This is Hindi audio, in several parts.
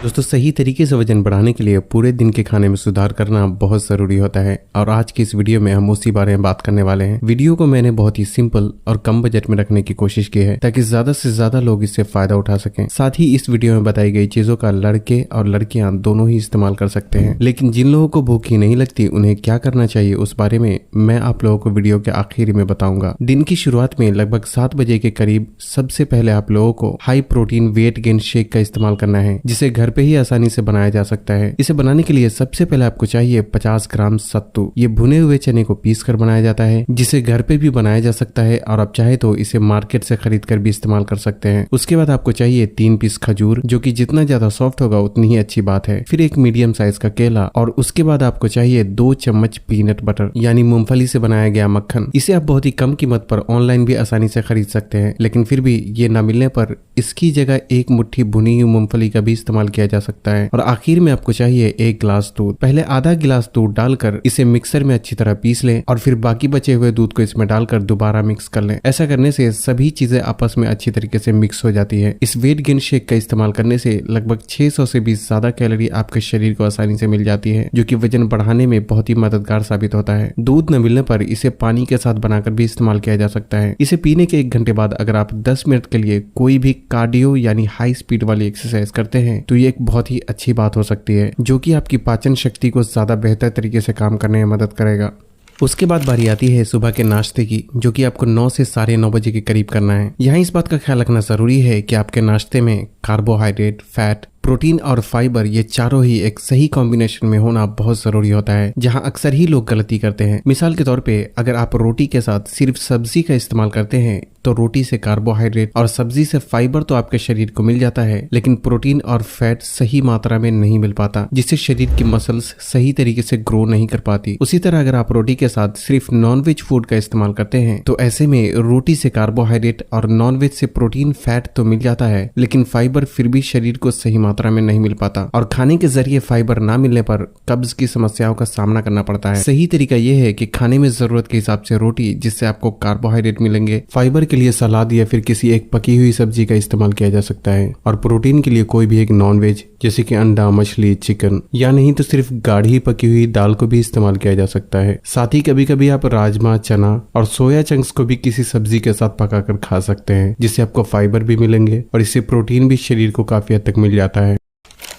दोस्तों सही तरीके से वजन बढ़ाने के लिए पूरे दिन के खाने में सुधार करना बहुत जरूरी होता है और आज की इस वीडियो में हम उसी बारे में बात करने वाले हैं। वीडियो को मैंने बहुत ही सिंपल और कम बजट में रखने की कोशिश की है ताकि ज्यादा से ज्यादा लोग इससे फायदा उठा सकें। साथ ही इस वीडियो में बताई गई चीजों का लड़के और लड़कियां दोनों ही इस्तेमाल कर सकते हैं, लेकिन जिन लोगों को भूख ही नहीं लगती उन्हें क्या करना चाहिए उस बारे में मैं आप लोगों को वीडियो के आखिर में बताऊंगा। दिन की शुरुआत में लगभग 7 बजे के करीब सबसे पहले आप लोगों को high protein weight gain shake का इस्तेमाल करना है, जिसे घर पे ही आसानी से बनाया जा सकता है। इसे बनाने के लिए सबसे पहले आपको चाहिए 50 ग्राम सत्तू। ये भुने हुए चने को पीस कर बनाया जाता है, जिसे घर पे भी बनाया जा सकता है और आप चाहे तो इसे मार्केट से खरीद कर भी इस्तेमाल कर सकते हैं। उसके बाद आपको चाहिए 3 पीस खजूर, जो कि जितना ज्यादा सॉफ्ट होगा उतनी ही अच्छी बात है। फिर एक मीडियम साइज का केला और उसके बाद आपको चाहिए 2 चम्मच पीनट बटर यानी मूंगफली से बनाया गया मक्खन। इसे आप बहुत ही कम कीमत पर ऑनलाइन भी आसानी से खरीद सकते हैं, लेकिन फिर भी ये न मिलने पर इसकी जगह एक मुट्ठी भुनी हुई मूंगफली का भी इस्तेमाल किया जा सकता है। और आखिर में आपको चाहिए 1 गिलास दूध। पहले आधा गिलास दूध डालकर इसे मिक्सर में अच्छी तरह पीस लें और फिर बाकी बचे हुए दूध को इसमें डालकर दोबारा मिक्स कर लें। ऐसा करने से सभी चीजें आपस में अच्छी तरीके से मिक्स हो जाती है। इस वेट गेन शेक का इस्तेमाल करने से लगभग 600 से भी ज्यादा कैलोरी आपके शरीर को आसानी से मिल जाती है, जो कि वजन बढ़ाने में बहुत ही मददगार साबित होता है। दूध न मिलने पर इसे पानी के साथ बनाकर भी इस्तेमाल किया जा सकता है। इसे पीने के 1 घंटे बाद अगर आप 10 मिनट के लिए कोई भी कार्डियो यानी हाई स्पीड वाली एक्सरसाइज करते हैं तो ये एक बहुत ही अच्छी बात हो सकती है, जो कि आपकी पाचन शक्ति को ज्यादा बेहतर तरीके से काम करने में मदद करेगा। उसके बाद बारी आती है सुबह के नाश्ते की, जो कि आपको 9 से 9:30 बजे के करीब करना है। यहाँ इस बात का ख्याल रखना जरूरी है कि आपके नाश्ते में कार्बोहाइड्रेट, फैट, प्रोटीन और फाइबर ये चारों ही एक सही कॉम्बिनेशन में होना बहुत जरूरी होता है, जहां अक्सर ही लोग गलती करते हैं। मिसाल के तौर पे अगर आप रोटी के साथ सिर्फ सब्जी का इस्तेमाल करते हैं तो रोटी से कार्बोहाइड्रेट और सब्जी से फाइबर तो आपके शरीर को मिल जाता है, लेकिन प्रोटीन और फैट सही मात्रा में नहीं मिल पाता, जिससे शरीर की मसल्स सही तरीके से ग्रो नहीं कर पाती। उसी तरह अगर आप रोटी के साथ सिर्फ नॉनवेज फूड का इस्तेमाल करते हैं तो ऐसे में रोटी से कार्बोहाइड्रेट और नॉनवेज से प्रोटीन फैट तो मिल जाता है, लेकिन फाइबर फिर भी शरीर को सही मात्रा में नहीं मिल पाता और खाने के जरिए फाइबर ना मिलने पर कब्ज की समस्याओं का सामना करना पड़ता है। सही तरीका यह है कि खाने में जरूरत के हिसाब से रोटी, जिससे आपको कार्बोहाइड्रेट मिलेंगे, फाइबर के लिए सलाद या फिर किसी एक पकी हुई सब्जी का इस्तेमाल किया जा सकता है, और प्रोटीन के लिए कोई भी एक नॉनवेज जैसे कि अंडा, मछली, चिकन या नहीं तो सिर्फ गाढ़ी पकी हुई दाल को भी इस्तेमाल किया जा सकता है। साथ ही कभी कभी आप राजमा, चना और सोया चंक्स को भी किसी सब्जी के साथ पकाकर खा सकते हैं, जिससे आपको फाइबर भी मिलेंगे और इससे प्रोटीन भी शरीर को काफी हद तक मिल जाता है।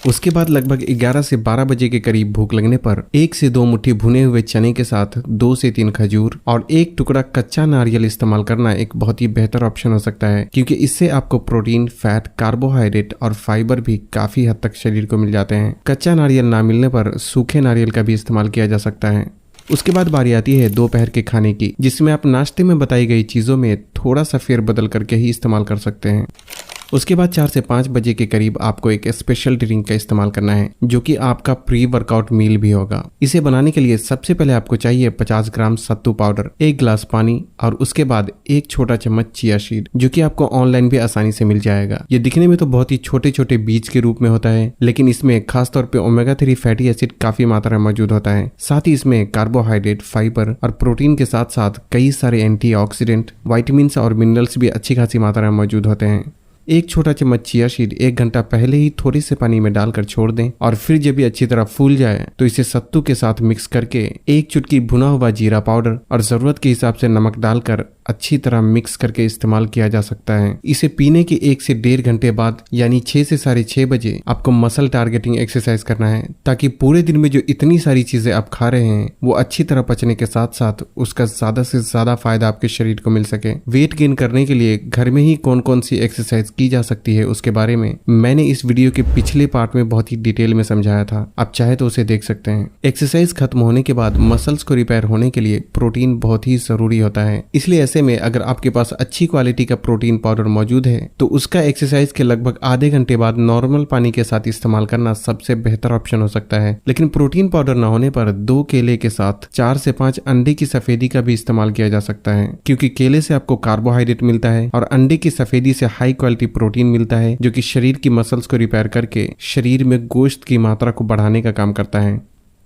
उसके बाद लगभग 11 से 12 बजे के करीब भूख लगने पर 1 से 2 मुट्ठी भुने हुए चने के साथ 2 से 3 खजूर और 1 टुकड़ा कच्चा नारियल इस्तेमाल करना एक बहुत ही बेहतर ऑप्शन हो सकता है, क्योंकि इससे आपको प्रोटीन, फैट, कार्बोहाइड्रेट और फाइबर भी काफी हद तक शरीर को मिल जाते हैं। कच्चा नारियल ना मिलने पर सूखे नारियल का भी इस्तेमाल किया जा सकता है। उसके बाद बारी आती है दोपहर के खाने की, जिसमें आप नाश्ते में बताई गई चीजों में थोड़ा सा फेरबदल करके ही इस्तेमाल कर सकते हैं। उसके बाद 4 से 5 बजे के करीब आपको एक स्पेशल ड्रिंक का इस्तेमाल करना है, जो कि आपका प्री वर्कआउट मील भी होगा। इसे बनाने के लिए सबसे पहले आपको चाहिए 50 ग्राम सत्तू पाउडर, 1 गिलास पानी और उसके बाद 1 छोटा चम्मच चिया सीड, जो कि आपको ऑनलाइन भी आसानी से मिल जाएगा। ये दिखने में तो बहुत ही छोटे छोटे बीज के रूप में होता है, लेकिन इसमें खासतौर पे ओमेगा 3 फैटी एसिड काफी मात्रा में मौजूद होता है। साथ ही इसमें कार्बोहाइड्रेट, फाइबर और प्रोटीन के साथ साथ कई सारे एंटीऑक्सीडेंट, विटामिन और मिनरल्स भी अच्छी खासी मात्रा में मौजूद होते हैं। 1 छोटा चम्मच चिया सीड 1 घंटा पहले ही थोड़े से पानी में डालकर छोड़ दें और फिर जब ये अच्छी तरह फूल जाए तो इसे सत्तू के साथ मिक्स करके 1 चुटकी भुना हुआ जीरा पाउडर और जरूरत के हिसाब से नमक डालकर अच्छी तरह मिक्स करके इस्तेमाल किया जा सकता है। इसे पीने के 1 से 1.5 घंटे बाद यानी 6 से 6:30 बजे आपको मसल टारगेटिंग एक्सरसाइज करना है, ताकि पूरे दिन में जो इतनी सारी चीजें आप खा रहे हैं वो अच्छी तरह पचने के साथ साथ उसका ज्यादा से ज्यादा फायदा आपके शरीर को मिल सके। वेट गेन करने के लिए घर में ही कौन कौन सी एक्सरसाइज की जा सकती है उसके बारे में मैंने इस वीडियो के पिछले पार्ट में बहुत ही डिटेल में समझाया था, आप चाहे तो उसे देख सकते हैं। एक्सरसाइज खत्म होने के बाद मसल्स को रिपेयर होने के लिए प्रोटीन बहुत ही जरूरी होता है, इसलिए ऐसे में अगर आपके पास अच्छी क्वालिटी का प्रोटीन पाउडर मौजूद है तो उसका एक्सरसाइज के लगभग आधे घंटे बाद नॉर्मल पानी के साथ इस्तेमाल करना सबसे बेहतर ऑप्शन हो सकता है। लेकिन प्रोटीन पाउडर न होने पर 2 केले के साथ 4 से 5 अंडे की सफेदी का भी इस्तेमाल किया जा सकता है, क्योंकि केले से आपको कार्बोहाइड्रेट मिलता है और अंडे की सफेदी से हाई क्वालिटी प्रोटीन मिलता है, जो कि शरीर की मसल्स को रिपेयर करके शरीर में गोश्त की मात्रा को बढ़ाने का काम करता है।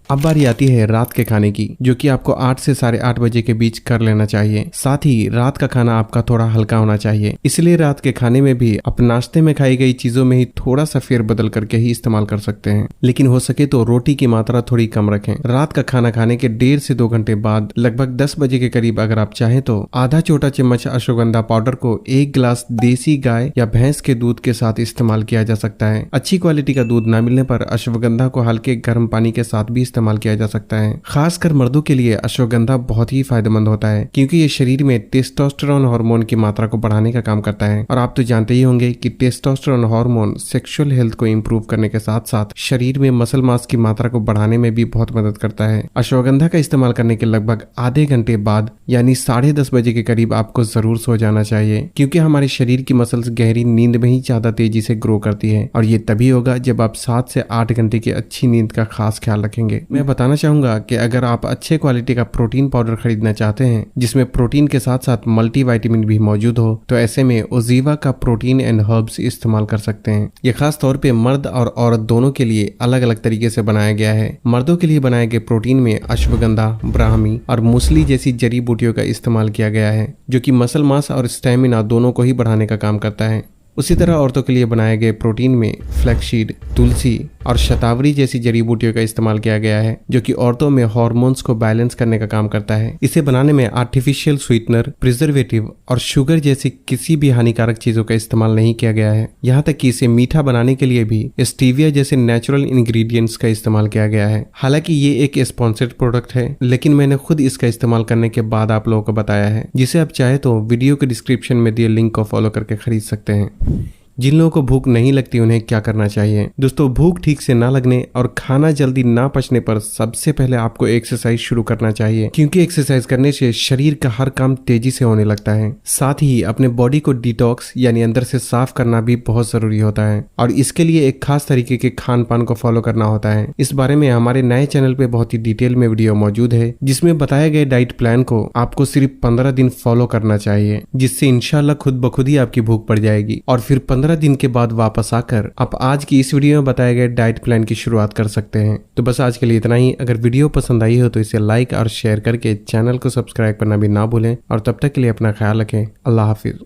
अब बारी आती है रात के खाने की, जो कि आपको 8 से 8:30 बजे के बीच कर लेना चाहिए। साथ ही रात का खाना आपका थोड़ा हल्का होना चाहिए, इसलिए रात के खाने में भी आप नाश्ते में खाई गई चीजों में ही थोड़ा सा फेरबदल करके ही इस्तेमाल कर सकते हैं, लेकिन हो सके तो रोटी की मात्रा थोड़ी कम रखें। रात का खाना खाने के 1.5 से 2 घंटे बाद लगभग 10 बजे के करीब अगर आप चाहें तो आधा छोटा चम्मच अश्वगंधा पाउडर को 1 गिलास देसी गाय या भैंस के दूध के साथ इस्तेमाल किया जा सकता है। अच्छी क्वालिटी का दूध न मिलने पर अश्वगंधा को हल्के गर्म पानी के साथ भी इस्तेमाल किया जा सकता है। खासकर मर्दों के लिए अश्वगंधा बहुत ही फायदेमंद होता है, क्योंकि ये शरीर में टेस्टोस्टेरोन हार्मोन की मात्रा को बढ़ाने का काम करता है। और आप तो जानते ही होंगे कि टेस्टोस्टेरोन हार्मोन सेक्सुअल हेल्थ को इंप्रूव करने के साथ साथ शरीर में मसल मास की मात्रा को बढ़ाने में भी बहुत मदद करता है। अश्वगंधा का इस्तेमाल करने के लगभग आधे घंटे बाद यानी 10:30 बजे के करीब आपको जरूर सो जाना चाहिए, क्योंकि हमारे शरीर की मसल्स गहरी नींद में ही ज्यादा तेजी से ग्रो करती है, और ये तभी होगा जब आप 7 से 8 घंटे की अच्छी नींद का खास ख्याल रखेंगे। मैं बताना चाहूंगा कि अगर आप अच्छे क्वालिटी का प्रोटीन पाउडर खरीदना चाहते हैं जिसमें प्रोटीन के साथ साथ मल्टीविटामिन भी मौजूद हो, तो ऐसे में ओजीवा का प्रोटीन एंड हर्ब्स इस्तेमाल कर सकते हैं। ये खास तौर पे मर्द और औरत दोनों के लिए अलग अलग तरीके से बनाया गया है। मर्दों के लिए बनाए गए प्रोटीन में अश्वगंधा, ब्राह्मी और मूसली जैसी जड़ी बूटियों का इस्तेमाल किया गया है, जो कि मसल मास और स्टेमिना दोनों को ही बढ़ाने का काम करता है। उसी तरह औरतों के लिए बनाए गए प्रोटीन में फ्लैक्ससीड, तुलसी और शतावरी जैसी जड़ी बूटियों का इस्तेमाल किया गया है, जो कि औरतों में हार्मोन्स को बैलेंस करने का काम करता है। इसे बनाने में आर्टिफिशियल स्वीटनर, प्रिजर्वेटिव और शुगर जैसी किसी भी हानिकारक चीजों का इस्तेमाल नहीं किया गया है। यहाँ तक कि इसे मीठा बनाने के लिए भी स्टीविया जैसे नेचुरल इंग्रेडिएंट्स का इस्तेमाल किया गया है। हालांकि ये एक स्पॉन्सर्ड प्रोडक्ट है, लेकिन मैंने खुद इसका इस्तेमाल करने के बाद आप लोगों को बताया है, जिसे आप चाहे तो वीडियो के डिस्क्रिप्शन में दिए लिंक को फॉलो करके खरीद सकते हैं। जिन लोगों को भूख नहीं लगती उन्हें क्या करना चाहिए? दोस्तों, भूख ठीक से ना लगने और खाना जल्दी ना पचने पर सबसे पहले आपको एक्सरसाइज शुरू करना चाहिए, क्योंकि एक्सरसाइज करने से शरीर का हर काम तेजी से होने लगता है। साथ ही अपने बॉडी को डिटॉक्स यानी अंदर से साफ करना भी बहुत जरूरी होता है, और इसके लिए एक खास तरीके के खान पान को फॉलो करना होता है। इस बारे में हमारे नए चैनल पे बहुत ही डिटेल में वीडियो मौजूद है, जिसमें बताए गए डाइट प्लान को आपको सिर्फ 15 दिन फॉलो करना चाहिए, जिससे इंशाल्लाह खुद ब खुद ही आपकी भूख बढ़ जाएगी, और फिर 15 दिन के बाद वापस आकर आप आज की इस वीडियो में बताए गए डाइट प्लान की शुरुआत कर सकते हैं। तो बस आज के लिए इतना ही। अगर वीडियो पसंद आई हो तो इसे लाइक और शेयर करके चैनल को सब्सक्राइब करना भी ना भूलें, और तब तक के लिए अपना ख्याल रखें। अल्लाह हाफिज।